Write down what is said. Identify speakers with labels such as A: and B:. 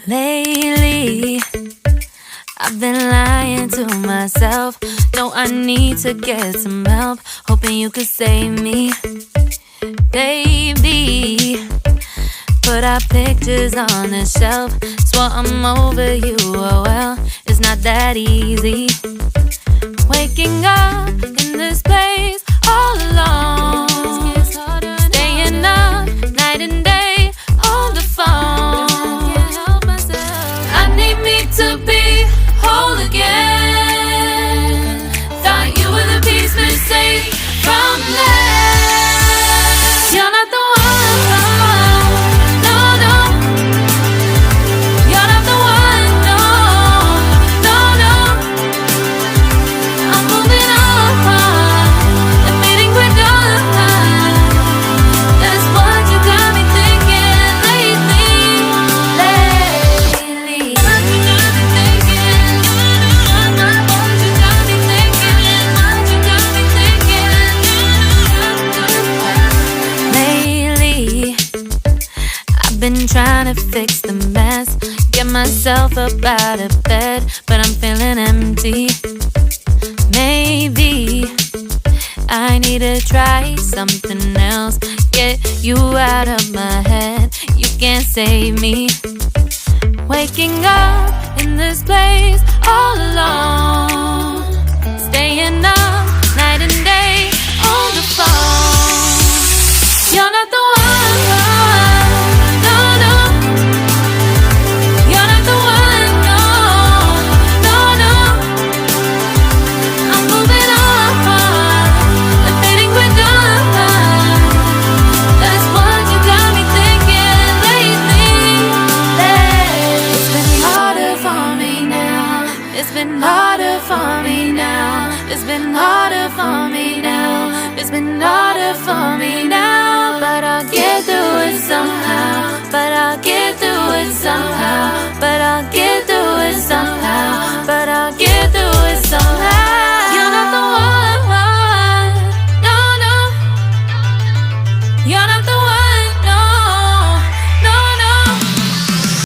A: Lately, I've been lying to myself. No, I need to get some help. Hoping you could save me, baby. Put our pictures on the shelf. Swore I'm over you, oh well, it's not that easy. Waking up in this place all alone, staying up night and day on the phone. I need me to be whole again. Thought you were the piece missing from last. You're not the one, no, no. You're not the one, no, no, no. I'm moving on, admitting we're done. That's what you got me thinking lately. What you got me thinking. What you got me thinking. What you got me thinking. Lately, I've been trying to fix the mess, get myself up out of bed, but I'm feeling empty. Maybe I need to try something else. Get you out of my head, you can't save me. Waking up in this place all alone, staying up night and day on the phone. You're not the one, no, no. You're not the one, no, no, no. I'm moving on, admitting we're done. That's what you got me thinking lately. It's been harder for me now. It's been harder for me now. It's been harder for me now. It's been harder for me now. But I'll get through it somehow. But I'll get through it somehow. But I'll get through it somehow. But